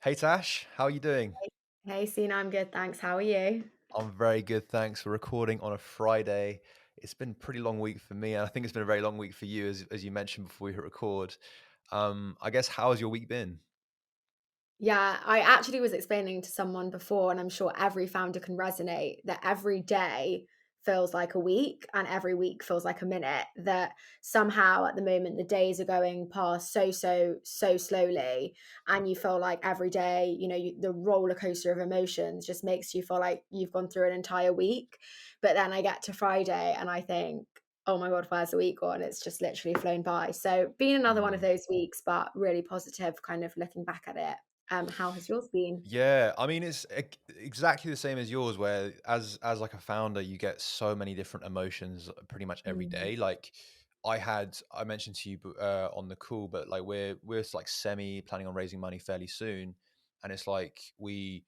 Hey Tash, how are you doing? Hey, Sina, I'm good, thanks. How are you? I'm very good, thanks. We're recording on a Friday. It's been a pretty long week for me, and I think it's been a very long week for you, as you mentioned before we hit record. I guess how has your week been? Yeah, I actually was explaining to someone before, and I'm sure every founder can resonate that every day feels like a week and every week feels like a minute. That somehow at the moment the days are going past so slowly, and you feel like every day, the roller coaster of emotions just makes you feel like you've gone through an entire week. But then I get to Friday and I think, oh my God, where's the week gone? It's just literally flown by. So, been another one of Mm. those weeks, but really positive, kind of looking back at it. How has yours been? Yeah, I mean it's exactly the same as yours, where as like a founder, you get so many different emotions pretty much every Mm, day. Like I mentioned to you on the call, but like we're like semi planning on raising money fairly soon, and it's like we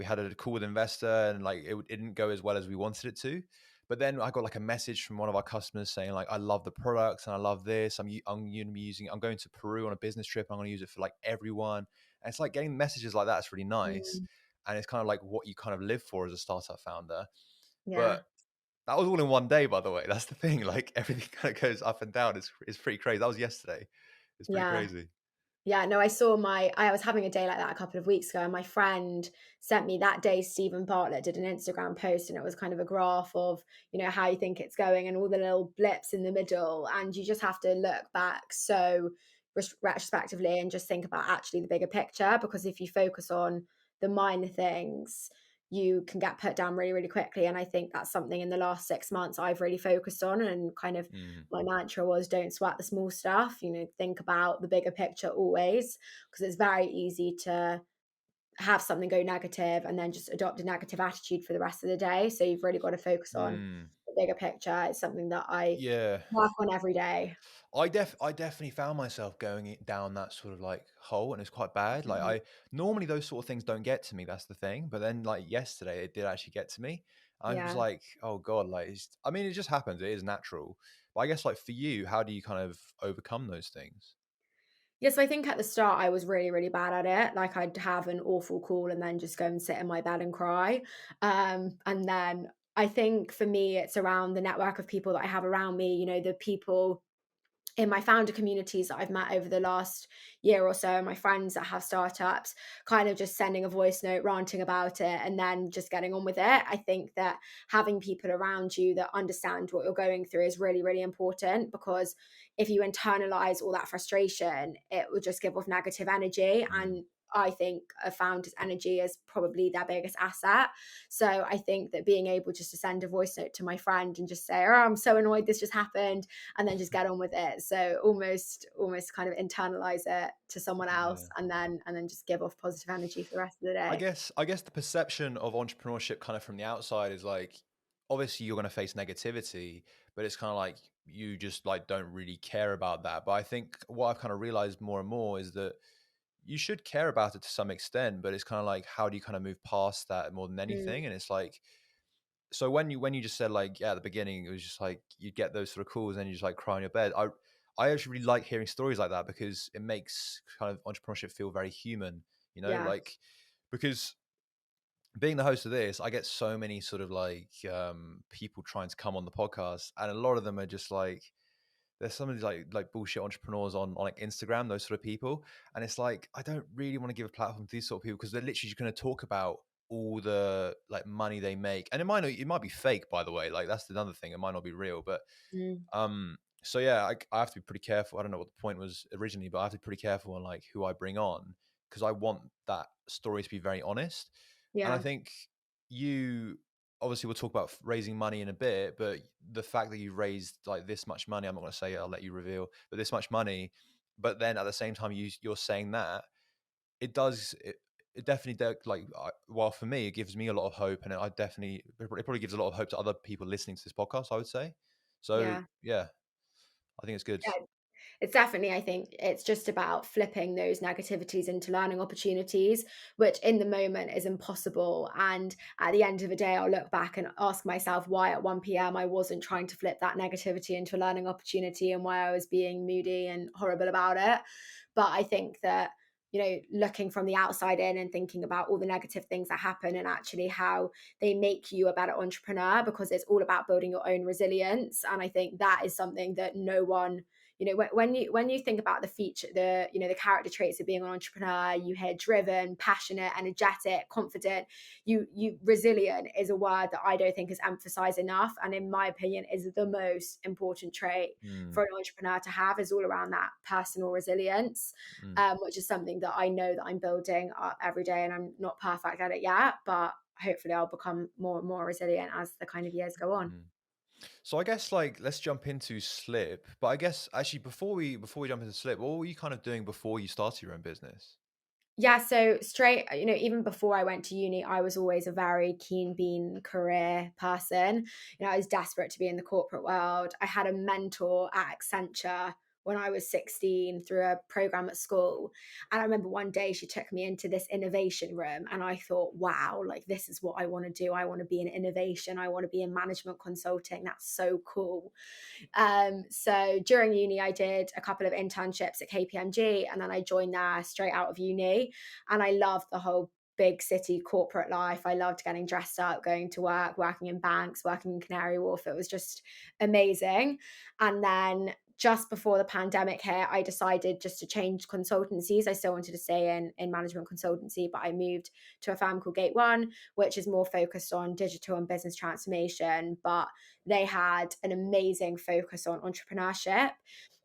had a call with investor, and like it didn't go as well as we wanted it to. But then I got like a message from one of our customers saying like, I love the products and I love this. I'm going to be using. I'm going to Peru on a business trip. I'm going to use it for like everyone, and it's like getting messages like that is really nice. mm, And it's kind of like what you kind of live for as a startup founder. yeah, But that was all in one day, by the way. That's the thing. Like everything kind of goes up and down. It's pretty crazy. That was yesterday. It's pretty yeah. crazy. Yeah, no, I was having a day like that a couple of weeks ago, and my friend sent me that day. Stephen Bartlett did an Instagram post, and it was kind of a graph of, how you think it's going and all the little blips in the middle. And you just have to look back so retrospectively and just think about actually the bigger picture. Because if you focus on the minor things, you can get put down really, really quickly. And I think that's something in the last 6 months I've really focused on, and kind of Mm, my mantra was don't sweat the small stuff, think about the bigger picture always, because it's very easy to have something go negative and then just adopt a negative attitude for the rest of the day. So you've really got to focus on mm. the bigger picture. It's something that I Yeah. work on every day. I definitely found myself going down that sort of like hole, and it's quite bad. Like Mhm. I normally those sort of things don't get to me. That's the thing. But then like yesterday, it did actually get to me. I was Yeah. like, oh god, like I mean, it just happens. It is natural. But I guess like for you, how do you kind of overcome those things? Yeah, so I think at the start I was really, really bad at it. Like I'd have an awful call and then just go and sit in my bed and cry. And then I think for me, it's around the network of people that I have around me, the people in my founder communities that I've met over the last year or so, my friends that have startups, kind of just sending a voice note, ranting about it, and then just getting on with it. I think that having people around you that understand what you're going through is really, really important, because if you internalize all that frustration, it will just give off negative energy. Mm, And I think a founder's energy is probably their biggest asset. So I think that being able just to send a voice note to my friend and just say, oh, I'm so annoyed this just happened, and then just get on with it. So almost kind of internalize it to someone else, yeah. and then just give off positive energy for the rest of the day. I guess the perception of entrepreneurship kind of from the outside is like obviously you're going to face negativity, but it's kind of like you just like don't really care about that. But I think what I've kind of realized more and more is that you should care about it to some extent, but it's kind of like how do you kind of move past that more than Mm, anything? And it's like so when you just said like yeah at the beginning it was just like you get those sort of calls and you just like cry on your bed. I actually really like hearing stories like that because it makes kind of entrepreneurship feel very human, yeah. like because being the host of this, I get so many sort of like people trying to come on the podcast, and a lot of them are just like there's some of these like bullshit entrepreneurs on like Instagram, those sort of people, and it's like I don't really want to give a platform to these sort of people because they're literally just going to talk about all the like money they make, and it might be fake by the way. Like that's another thing, it might not be real, but Mm, so yeah, I have to be pretty careful. I don't know what the point was originally, but I have to be pretty careful on like who I bring on because I want that story to be very honest. And I yeah. think you obviously we'll talk about raising money in a bit, but the fact that you've raised like this much money, I'm not going to say it, I'll let you reveal, but this much money, but then at the same time you're saying that it does it definitely like well for me it gives me a lot of hope, and it probably gives a lot of hope to other people listening to this podcast, I would say. So Yeah. yeah, I think it's good. Yeah. It's definitely, I think it's just about flipping those negativities into learning opportunities, which in the moment is impossible. And at the end of the day, I'll look back and ask myself why at 1 p.m. I wasn't trying to flip that negativity into a learning opportunity, and why I was being moody and horrible about it. But I think that, looking from the outside in and thinking about all the negative things that happen and actually how they make you a better entrepreneur, because it's all about building your own resilience. And I think that is something that no one, when you think about the feature, the character traits of being an entrepreneur, you hear driven, passionate, energetic, confident. You resilient is a word that I don't think is emphasized enough, and in my opinion is the most important trait Mm, for an entrepreneur to have, is all around that personal resilience, mm, which is something that I know that I'm building up every day, and I'm not perfect at it yet, but hopefully I'll become more and more resilient as the kind of years go on. mm. So I guess like let's jump into Slip. But I guess actually before we jump into Slip, what were you kind of doing before you started your own business? Yeah, so straight, even before I went to uni, I was always a very keen bean career person. I was desperate to be in the corporate world. I had a mentor at Accenture when I was 16 through a program at school. And I remember one day she took me into this innovation room and I thought, wow, like this is what I want to do. I want to be in innovation. I want to be in management consulting. That's so cool. So during uni, I did a couple of internships at KPMG, and then I joined there straight out of uni. And I loved the whole big city corporate life. I loved getting dressed up, going to work, working in banks, working in Canary Wharf. It was just amazing. And then just before the pandemic hit, I decided just to change consultancies. I still wanted to stay in management consultancy, but I moved to a firm called Gate One, which is more focused on digital and business transformation. But they had an amazing focus on entrepreneurship.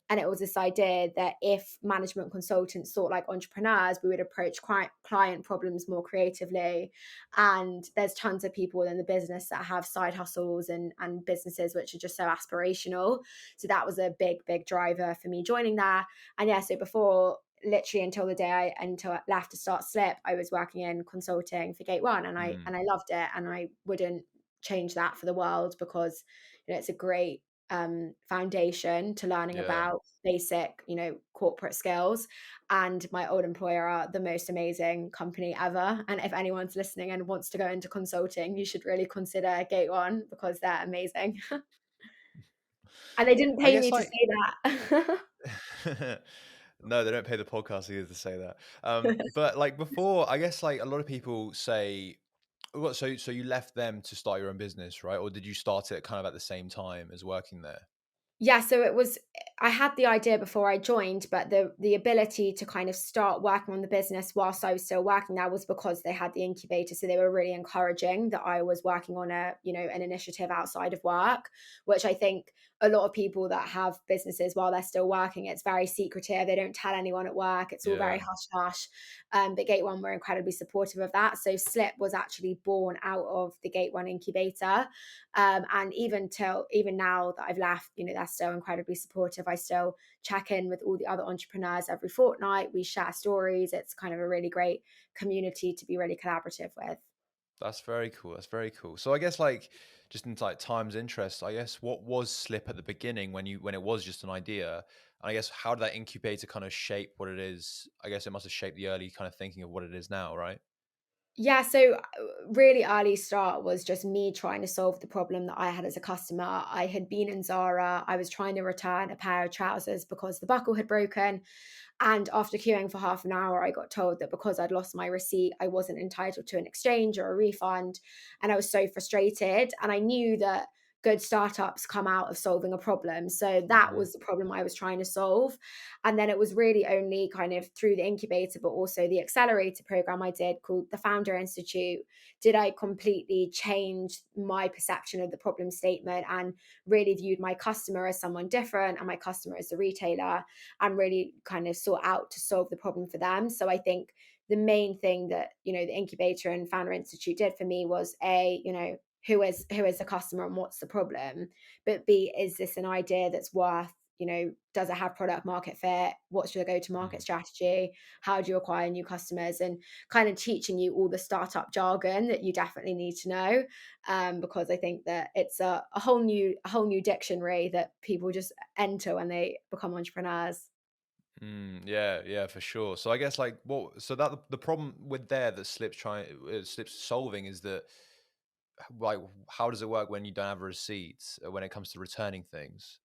And it was this idea that if management consultants thought like entrepreneurs, we would approach client problems more creatively. And there's tons of people within the business that have side hustles and businesses which are just so aspirational. So that was a big, big driver for me joining there. And yeah, so before, literally until the day until I left to start Slip, I was working in consulting for Gate One, and I Mm, and I loved it, and I wouldn't change that for the world, because it's a great foundation to learning yeah. about basic corporate skills. And my old employer are the most amazing company ever, and if anyone's listening and wants to go into consulting, you should really consider Gate One, because they're amazing. And they didn't I pay guess me to like say that. no, they don't pay the podcast either to say that. But like before, I guess like a lot of people say, what? So you left them to start your own business, right? Or did you start it kind of at the same time as working there? Yeah, so it was, I had the idea before I joined, but the ability to kind of start working on the business whilst I was still working there was because they had the incubator. So they were really encouraging that I was working on an initiative outside of work, which I think a lot of people that have businesses while they're still working, it's very secretive. They don't tell anyone at work. It's all very Yeah. hush hush. But Gate One were incredibly supportive of that. So Slip was actually born out of the Gate One incubator. And even now that I've left, they're still incredibly supportive. I still check in with all the other entrepreneurs every fortnight. We share stories. It's kind of a really great community to be really collaborative with. That's very cool. That's very cool. So I guess like just in like time's interest, I guess what was Slip at the beginning when it was just an idea? And I guess how did that incubator kind of shape what it is? I guess it must have shaped the early kind of thinking of what it is now, right? Yeah, so really early start was just me trying to solve the problem that I had as a customer. I had been in Zara. I was trying to return a pair of trousers because the buckle had broken. And after queuing for half an hour, I got told that because I'd lost my receipt, I wasn't entitled to an exchange or a refund. And I was so frustrated. And I knew that good startups come out of solving a problem. So that Hmm. was the problem I was trying to solve. And then it was really only kind of through the incubator, but also the accelerator program I did called the Founder Institute, did I completely change my perception of the problem statement and really viewed my customer as someone different and my customer as the retailer, and really kind of sought out to solve the problem for them. So I think the main thing that the incubator and Founder Institute did for me was a, who is the customer and what's the problem, but b, is this an idea that's worth, does it have product market fit, what's your go to market strategy, how do you acquire new customers, and kind of teaching you all the startup jargon that you definitely need to know, because I think that it's a whole new dictionary that people just enter when they become entrepreneurs. Mm, yeah, yeah, for sure. So I guess like what so that the problem with there that Slip's solving is that like how does it work when you don't have a receipt when it comes to returning things?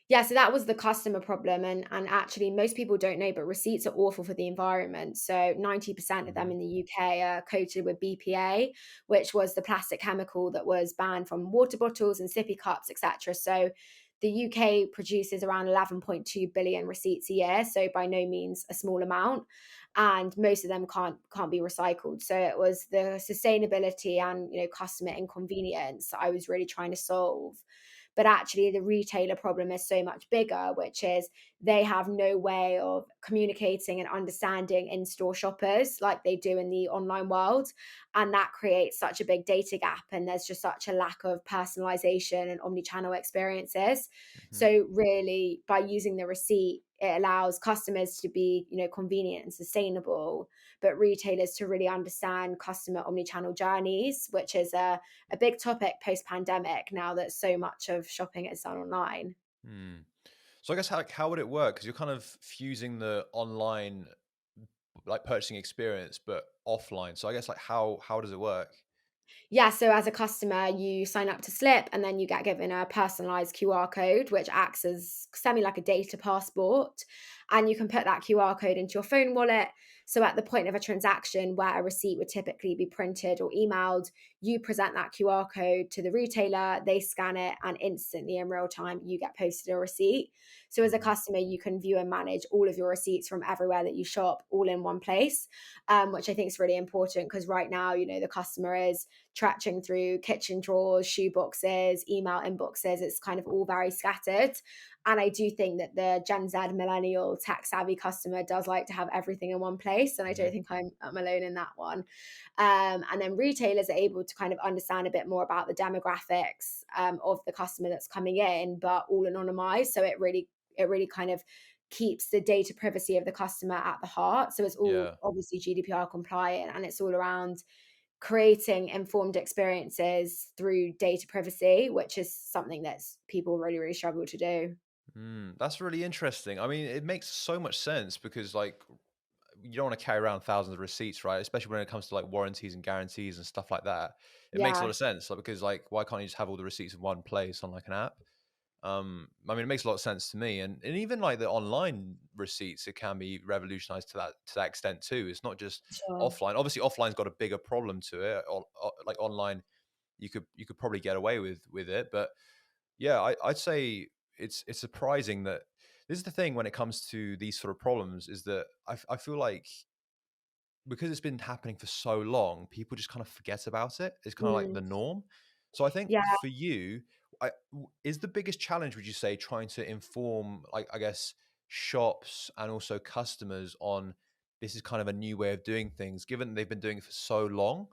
Yeah, so that was the customer problem, and actually most people don't know, but receipts are awful for the environment. So 90% of them Hmm. in the UK are coated with BPA, which was the plastic chemical that was banned from water bottles and sippy cups, etc. So the UK produces around 11.2 billion receipts a year, so by no means a small amount, and most of them can't be recycled. So it was the sustainability and, customer inconvenience that I was really trying to solve. But actually, the retailer problem is so much bigger, which is they have no way of communicating and understanding in store shoppers like they do in the online world. And that creates such a big data gap. And there's just such a lack of personalization and omni-channel experiences. Hmm. So, really, by using the receipt, it allows customers to be, convenient and sustainable, but retailers to really understand customer omni-channel journeys, which is a big topic post pandemic now that so much of shopping is done online. Hmm. So I guess how would it work? Because you're kind of fusing the online like purchasing experience, but offline. So I guess like how does it work? Yeah, so as a customer, you sign up to Slip and then you get given a personalized QR code, which acts as semi like a data passport. And you can put that QR code into your phone wallet. So at the point of a transaction where a receipt would typically be printed or emailed, you present that QR code to the retailer, they scan it, and instantly in real time, you get posted a receipt. So as a Hmm. customer, you can view and manage all of your receipts from everywhere that you shop all in one place, which I think is really important because right now, the customer is trudging through kitchen drawers, shoe boxes, email inboxes. It's kind of all very scattered. And I do think that the Gen Z millennial tech savvy customer does like to have everything in one place. And I don't Hmm. think I'm alone in that one. And then retailers are able to kind of understand a bit more about the demographics of the customer that's coming in, but all anonymized. So it really kind of keeps the data privacy of the customer at the heart. So it's all Yeah. obviously GDPR compliant, and it's all around creating informed experiences through data privacy, which is something that people really, really struggle to do. Mm, that's really interesting. I mean, it makes so much sense because like you don't want to carry around thousands of receipts, right? Especially when it comes to like warranties and guarantees and stuff like that. It makes a lot Yeah. of sense, like, because like why can't you just have all the receipts in one place on like an app? I mean, it makes a lot of sense to me, and even like the online receipts, it can be revolutionized to that extent too. It's not just Sure. offline. Obviously, offline's got a bigger problem to it. Like online, you could probably get away with it, but yeah, I'd say it's surprising that this is the thing when it comes to these sort of problems is that I feel like because it's been happening for so long, people just kind of forget about it. It's kind of like Mm. the norm. So I think Yeah. for you, is the biggest challenge, would you say, trying to inform, like, I guess, shops and also customers on this is kind of a new way of doing things, given they've been doing it for so long?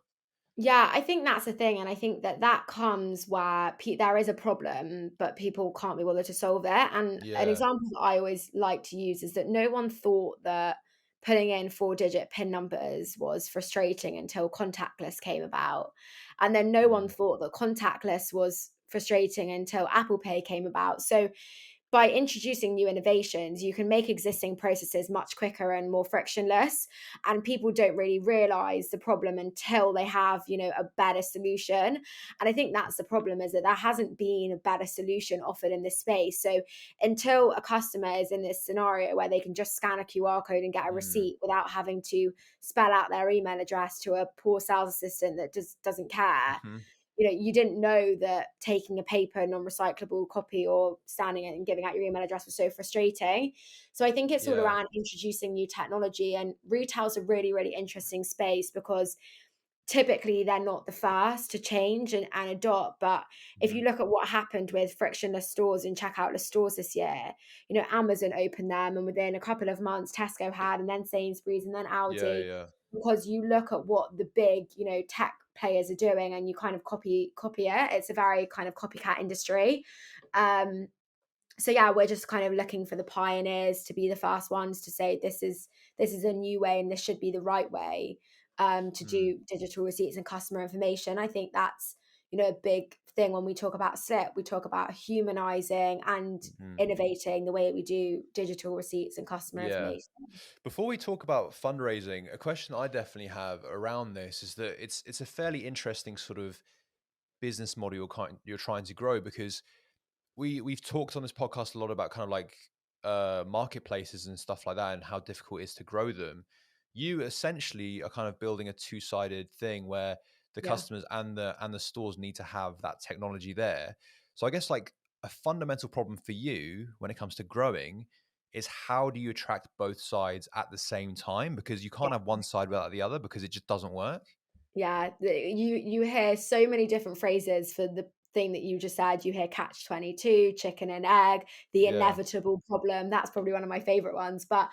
Yeah, I think that's the thing, and I think that that comes where there is a problem, but people can't be bothered to solve it. And an Yeah. example that I always like to use is that no one thought that putting in four-digit PIN numbers was frustrating until contactless came about, and then no one Mm, thought that contactless was frustrating until Apple Pay came about. So by introducing new innovations, you can make existing processes much quicker and more frictionless. And people don't really realize the problem until they have, a better solution. And I think that's the problem is that there hasn't been a better solution offered in this space. So until a customer is in this scenario where they can just scan a QR code and get a mm, receipt without having to spell out their email address to a poor sales assistant that just doesn't care, mhm. you didn't know that taking a paper non-recyclable copy or scanning it and giving out your email address was so frustrating. So I think it's all Yeah. around introducing new technology, and retail's a really, really interesting space because typically they're not the first to change and adopt. But if you Mhm. look at what happened with frictionless stores and checkoutless stores this year, Amazon opened them, and within a couple of months Tesco had, and then Sainsbury's, and then Yeah, Aldi, yeah. because you look at what the big, tech players are doing and you kind of copy it. It's a very kind of copycat industry. Um, so yeah, we're just kind of looking for the pioneers to be the first ones to say this is a new way and this should be the right way to Mm, do digital receipts and customer information. I think that's a big thing when we talk about Slip. We talk about humanizing and mhm. innovating the way we do digital receipts and customer Yeah. information. Before we talk about fundraising, a question I definitely have around this is that it's a fairly interesting sort of business model you're trying to grow because we've talked on this podcast a lot about kind of like marketplaces and stuff like that and how difficult it is to grow them. You essentially are kind of building a two-sided thing where the Yeah. customers and the stores need to have that technology there. So I guess like a fundamental problem for you when it comes to growing is how do you attract both sides at the same time, because you can't have one side without the other because it just doesn't work. Yeah, you hear so many different phrases for the thing that you just said. You hear catch 22, chicken and egg, the Yeah. inevitable problem. That's probably one of my favorite ones. But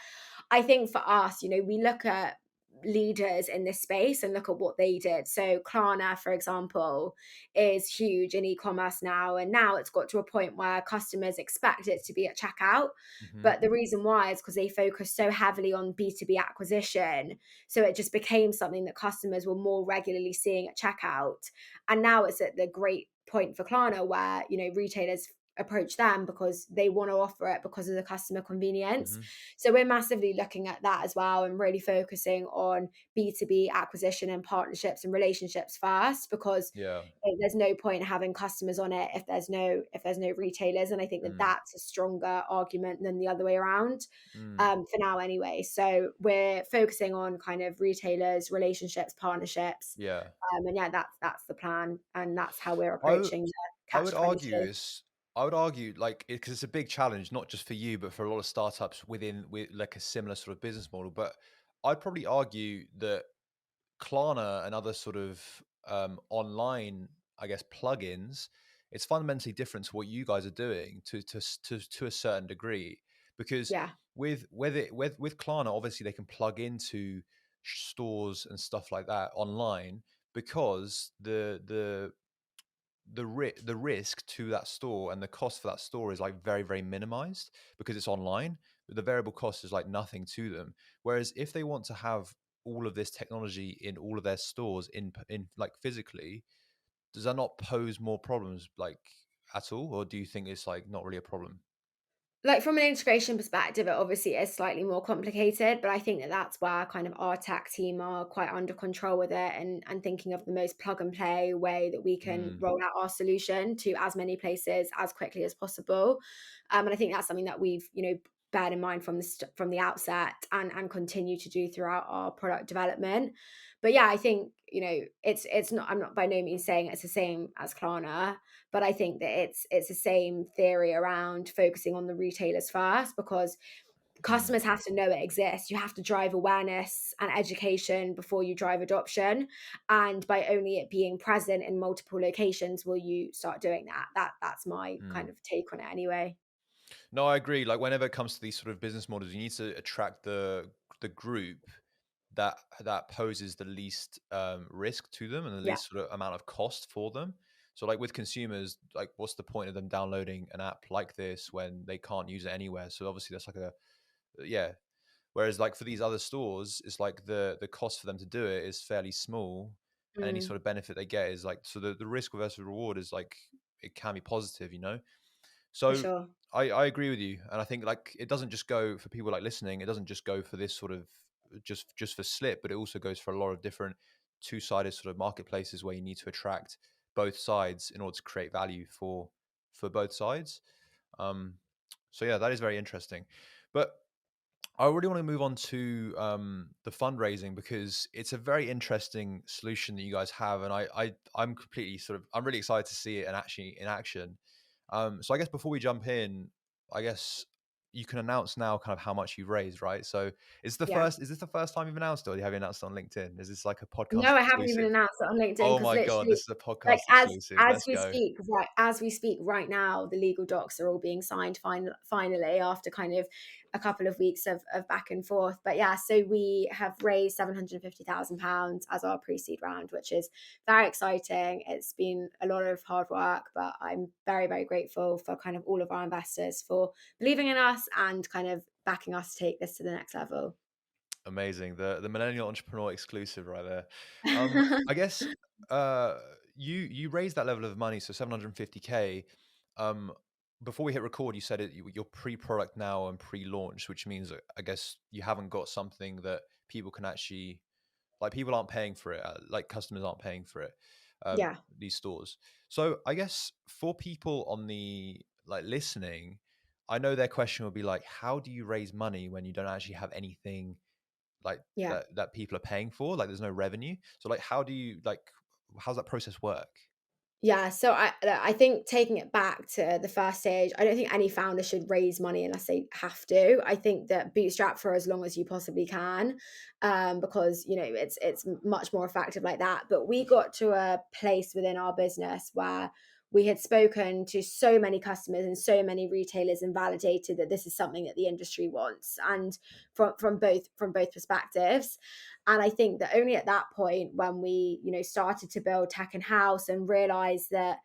I think for us, we look at leaders in this space and look at what they did. So Klarna, for example, is huge in e-commerce now. And now it's got to a point where customers expect it to be at checkout. Hmm. But the reason why is because they focus so heavily on B2B acquisition, so it just became something that customers were more regularly seeing at checkout. And now it's at the great point for Klarna where, retailers approach them because they want to offer it because of the customer convenience. Hmm. So we're massively looking at that as well and really focusing on B2B acquisition and partnerships and relationships first, because Yeah. there's no point having customers on it if there's no retailers. And I think that Mm. that's a stronger argument than the other way around, Mm. for now anyway. So we're focusing on kind of retailers, relationships, partnerships, Yeah. and yeah, that's the plan, and that's how we're I approaching the I catch would twenty argue two. is I would argue like because it's a big challenge, not just for you, but for a lot of startups with like a similar sort of business model. But I'd probably argue that Klarna and other sort of online, I guess, plugins, it's fundamentally different to what you guys are doing to a certain degree. Because Yeah. with Klarna, obviously they can plug into stores and stuff like that online because the risk to that store and the cost for that store is like very very minimized because it's online, but the variable cost is like nothing to them. Whereas if they want to have all of this technology in all of their stores in like physically, does that not pose more problems like at all, or do you think it's like not really a problem? Like, from an integration perspective, it obviously is slightly more complicated, but I think that that's where kind of our tech team are quite under control with it, and thinking of the most plug and play way that we can Mm, roll out our solution to as many places as quickly as possible. And I think that's something that we've, bared in mind from the outset, and continue to do throughout our product development. But yeah, I think, it's not, I'm not by no means saying it's the same as Klarna, but I think that it's the same theory around focusing on the retailers first, because mm, customers have to know it exists. You have to drive awareness and education before you drive adoption. And by only it being present in multiple locations will you start doing that. That's my kind mm. of take on it anyway. No, I agree. Like whenever it comes to these sort of business models, you need to attract the group that poses the least risk to them and the Yeah. least sort of amount of cost for them. So like with consumers, like what's the point of them downloading an app like this when they can't use it anywhere? So obviously that's like a yeah. Whereas like for these other stores, it's like the cost for them to do it is fairly small, and any Mm, sort of benefit they get is like so the risk versus reward is like it can be positive, you know. for So sure. I agree with you, and I think like it doesn't just go for people like listening. It doesn't just go for this sort of just for Slip, but it also goes for a lot of different two-sided sort of marketplaces where you need to attract both sides in order to create value for both sides. Um, so yeah, that is very interesting. But I really want to move on to the fundraising because it's a very interesting solution that you guys have, and I'm completely sort of I'm really excited to see it and actually in action. So I guess before we jump in, I guess you can announce now kind of how much you've raised, right? So Yeah. is this the first time you've announced it, or have you announced it on LinkedIn? Is this like a podcast No, I haven't even exclusive? announced it on LinkedIn Oh because my god, literally, this is a like, podcast as exclusive. as Let's we go. speak, right now, the legal docs are all being signed finally after kind of a couple of weeks of back and forth. But yeah, so we have raised £750,000 as our pre-seed round, which is very exciting. It's been a lot of hard work, but I'm very, very grateful for kind of all of our investors for believing in us and kind of backing us to take this to the next level. Amazing. The millennial entrepreneur exclusive right there. I guess you raised that level of money, so 750K. Um, before we hit record, you said you're pre-product now and pre-launch, which means that I guess you haven't got something that people can actually like. People aren't paying for it, like customers aren't paying for it. Yeah. These stores. So I guess for people on the like listening, I know their question will be like, how do you raise money when you don't actually have anything like Yeah. that people are paying for? Like, there's no revenue. So like, how do you like? How's that process work? Yeah, so I think taking it back to the first stage, I don't think any founder should raise money unless they have to. I think that bootstrap for as long as you possibly can, because it's much more effective like that. But we got to a place within our business where we had spoken to so many customers and so many retailers and validated that this is something that the industry wants, and from both perspectives. And I think that only at that point, when we, started to build tech in house and realize that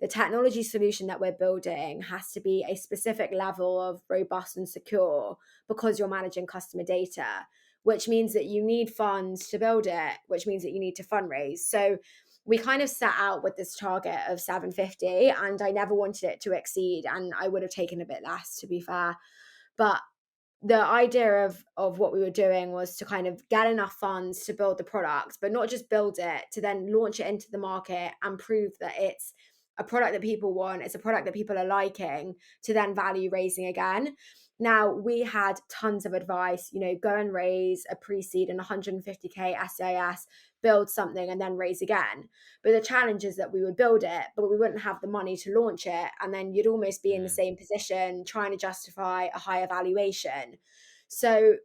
the technology solution that we're building has to be a specific level of robust and secure because you're managing customer data, which means that you need funds to build it, which means that you need to fundraise. So we kind of set out with this target of 750, and I never wanted it to exceed, and I would have taken a bit less, to be fair. But the idea of what we were doing was to kind of get enough funds to build the product, but not just build it, to then launch it into the market and prove that it's a product that people want, it's a product that people are liking, to then value raising again. Now, we had tons of advice, go and raise a pre-seed and 150K SEIS, build something and then raise again. But the challenge is that we would build it, but we wouldn't have the money to launch it. And then you'd almost be in the Mm, same position trying to justify a higher valuation. So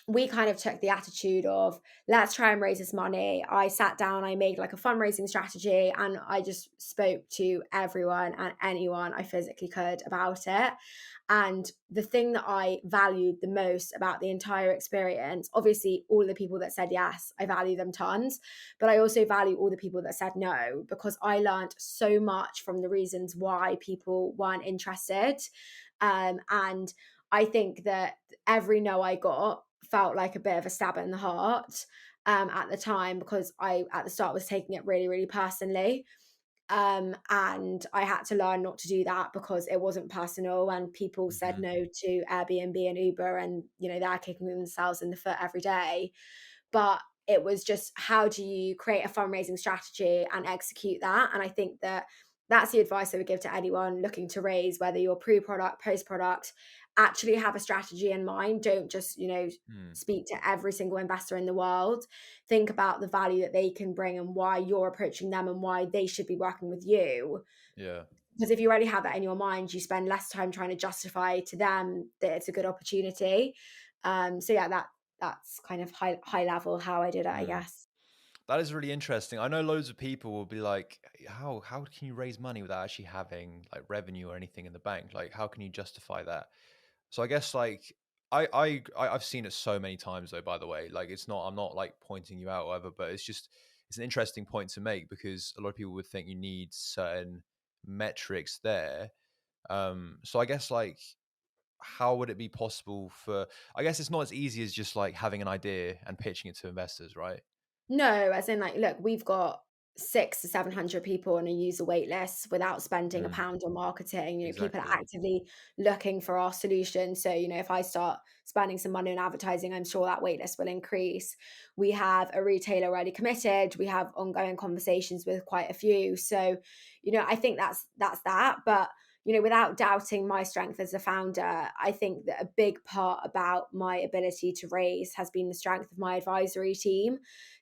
we kind of took the attitude of, let's try and raise this money. I sat down, I made like a fundraising strategy, and I just spoke to everyone and anyone I physically could about it. And the thing that I valued the most about the entire experience, obviously, all the people that said yes, I value them tons, but I also value all the people that said no, because I learned so much from the reasons why people weren't interested. And I think that every no I got felt like a bit of a stab in the heart, at the time, because I, at the start, was taking it really, really personally. And I had to learn not to do that, because it wasn't personal and people said mhm, no to Airbnb and Uber, and they're kicking themselves in the foot every day. But it was just, how do you create a fundraising strategy and execute that? And I think that that's the advice I would give to anyone looking to raise, whether you're pre-product, post-product. Actually have a strategy in mind. Don't just, mm, speak to every single investor in the world. Think about the value that they can bring and why you're approaching them and why they should be working with you. yeah. Because if you already have that in your mind, you spend less time trying to justify to them that it's a good opportunity. So yeah, that's kind of high level how I did it, I Mm. guess. That is really interesting. I know loads of people will be like, how can you raise money without actually having like revenue or anything in the bank? Like, how can you justify that? So I guess like I've seen it so many times though, by the way. Like, it's not, I'm not like pointing you out or whatever, but it's just, it's an interesting point to make, because a lot of people would think you need certain metrics there. So I guess like, how would it be possible for, I guess it's not as easy as just like having an idea and pitching it to investors, right? No, as in, like, look, we've got 6 to 700 people on a user wait list without spending a Mm, pound on marketing. People are exactly. actively looking for our solution. So, if I start spending some money on advertising, I'm sure that wait list will increase. We have a retailer already committed. We have ongoing conversations with quite a few. So, I think that's that. But without doubting my strength as a founder, I think that a big part about my ability to raise has been the strength of my advisory team.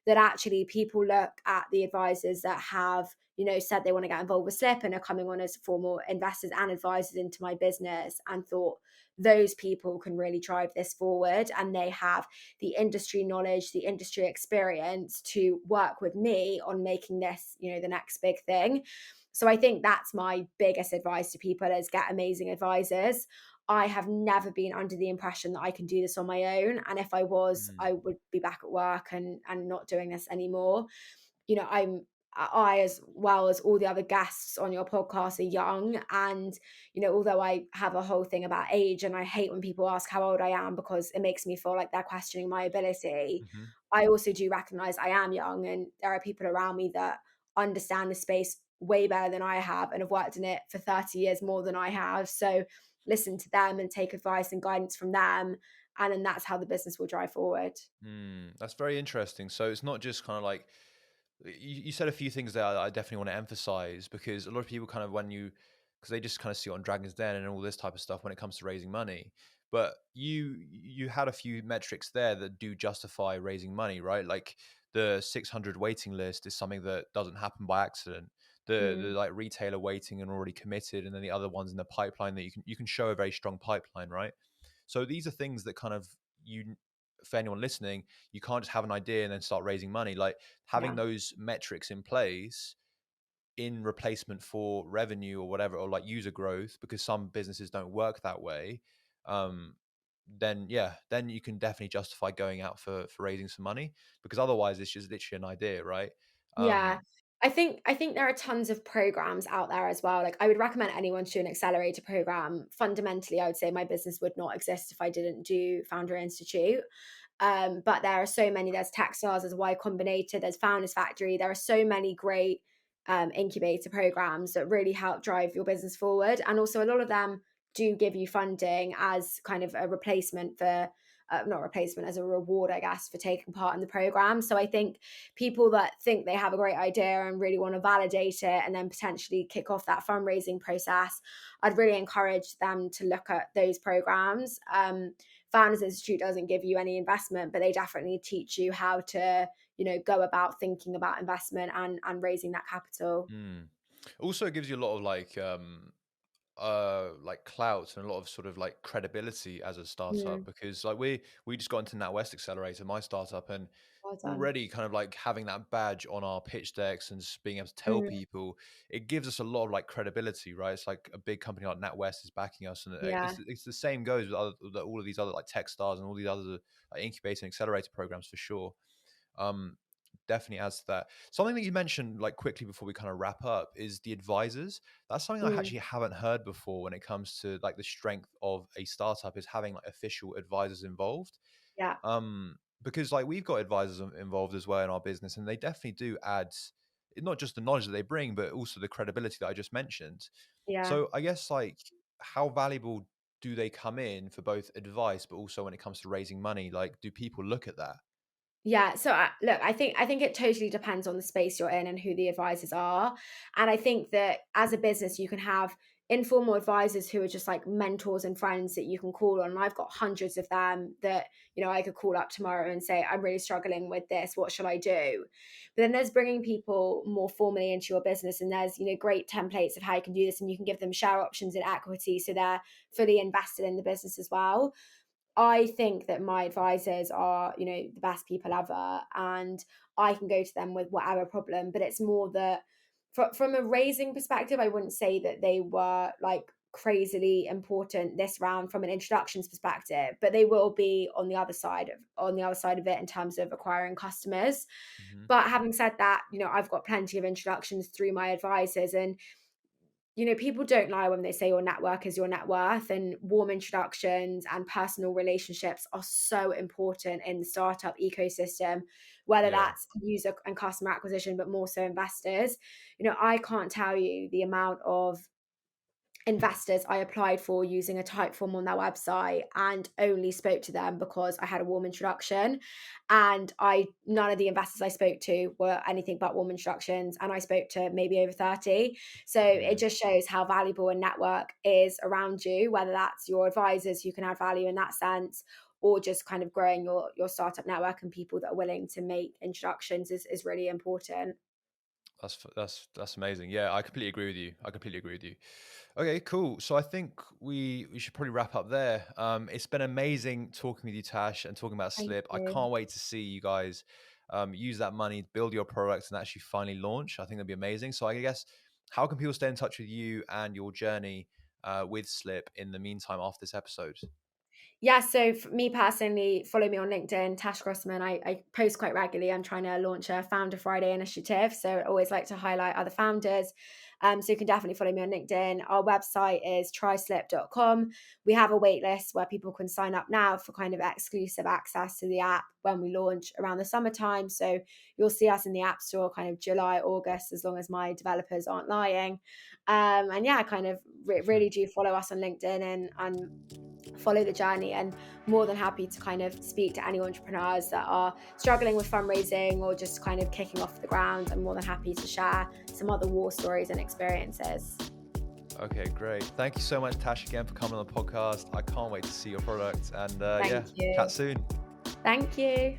That actually people look at the advisors that have, said they want to get involved with Slip and are coming on as formal investors and advisors into my business, and thought those people can really drive this forward, and they have the industry knowledge, the industry experience to work with me on making this, the next big thing. So I think that's my biggest advice to people, is get amazing advisors. I have never been under the impression that I can do this on my own. And if I was, Mm, I would be back at work and not doing this anymore. I, as well as all the other guests on your podcast, are young. And, although I have a whole thing about age, and I hate when people ask how old I am because it makes me feel like they're questioning my ability, mhm. I also do recognize I am young, and there are people around me that understand the space way better than I have and have worked in it for 30 years more than I have. So listen to them and take advice and guidance from them. And then that's how the business will drive forward. That's very interesting. So it's not just kind of like, you said a few things there that I definitely want to emphasize, because a lot of people kind of, when you because they just kind of see it on Dragon's Den and all this type of stuff when it comes to raising money. But you had a few metrics there that do justify raising money, right? Like the 600 waiting list is something that doesn't happen by accident. The Mm. like retailer waiting and already committed, and then the other ones in the pipeline that you can show a very strong pipeline, right? So these are things that kind of you, for anyone listening, you can't just have an idea and then start raising money. Like having Yeah. those metrics in place in replacement for revenue or whatever, or like user growth, because some businesses don't work that way. um then yeah, then you can definitely justify going out for raising some money, because otherwise it's just literally an idea, right? Yeah. um I think there are tons of programs out there as well. Like I would recommend anyone to do an accelerator program. Fundamentally, I would say my business would not exist if I didn't do Founder Institute. But there are so many. There's Techstars, there's Y Combinator, there's Founders Factory. There are so many great incubator programs that really help drive your business forward. And also, a lot of them do give you funding as kind of a replacement for, not replacement, as a reward, I guess, for taking part in the program. So I think people that think they have a great idea and really want to validate it and then potentially kick off that fundraising process, I'd really encourage them to look at those programs. Founders Institute doesn't give you any investment, but they definitely teach you how to, go about thinking about investment and raising that capital. hmm. Also, it gives you a lot of like clout and a lot of sort of like credibility as a startup, Mm, because like we just got into NatWest Accelerator, my startup, and well done. already kind of like having that badge on our pitch decks and just being able to tell Mm, people, it gives us a lot of like credibility, right? It's like a big company like NatWest is backing us, and yeah. it's the same goes with all of these other like tech stars and all these other like incubator and accelerator programs for sure. um Definitely adds to that. Something that you mentioned like quickly before we kind of wrap up is the advisors. That's something I Mm, actually haven't heard before when it comes to like the strength of a startup, is having like official advisors involved. yeah. Because like we've got advisors involved as well in our business, and they definitely do add not just the knowledge that they bring, but also the credibility that I just mentioned. Yeah. So I guess like how valuable do they come in for both advice, but also when it comes to raising money? Like, do people look at that? Yeah, so look, I think it totally depends on the space you're in and who the advisors are. And I think that as a business, you can have informal advisors who are just like mentors and friends that you can call on. And I've got hundreds of them that, I could call up tomorrow and say, I'm really struggling with this. What should I do? But then there's bringing people more formally into your business. And there's, great templates of how you can do this. And you can give them share options and equity. So they're fully invested in the business as well. I think that my advisors are, the best people ever, and I can go to them with whatever problem. But it's more that from a raising perspective, I wouldn't say that they were like crazily important this round from an introductions perspective, but they will be on the other side of it in terms of acquiring customers. Hmm. But having said that, I've got plenty of introductions through my advisors, and people don't lie when they say your network is your net worth, and warm introductions and personal relationships are so important in the startup ecosystem, whether Yeah. that's user and customer acquisition, but more so investors. I can't tell you the amount of investors I applied for using a type form on their website and only spoke to them because I had a warm introduction. And I none of the investors I spoke to were anything but warm introductions. And I spoke to maybe over 30. So it Mm. just shows how valuable a network is around you, whether that's your advisors who can add value in that sense, or just kind of growing your startup network, and people that are willing to make introductions is really important. That's amazing. Yeah, I completely agree with you. I completely agree with you. Okay, cool. So I think we should probably wrap up there. It's been amazing talking with you, Tash, and talking about Thank Slip. I you. can't wait to see you guys use that money, build your products, and actually finally launch. I think that'd be amazing. So I guess how can people stay in touch with you and your journey with Slip in the meantime after this episode? Yeah, so for me personally, follow me on LinkedIn, Tash Grossman. I post quite regularly. I'm trying to launch a Founder Friday initiative, so I always like to highlight other founders. So you can definitely follow me on LinkedIn. Our website is tryslip.com. We have a wait list where people can sign up now for kind of exclusive access to the app when we launch around the summertime. So you'll see us in the App Store kind of July, August, as long as my developers aren't lying. And yeah, kind of really do follow us on LinkedIn and follow the journey, and more than happy to kind of speak to any entrepreneurs that are struggling with fundraising or just kind of kicking off the ground. I'm more than happy to share some other war stories and experiences. Okay, great. Thank you so much, Tash, again for coming on the podcast. I can't wait to see your product, and Thank yeah, chat you. soon. Thank you.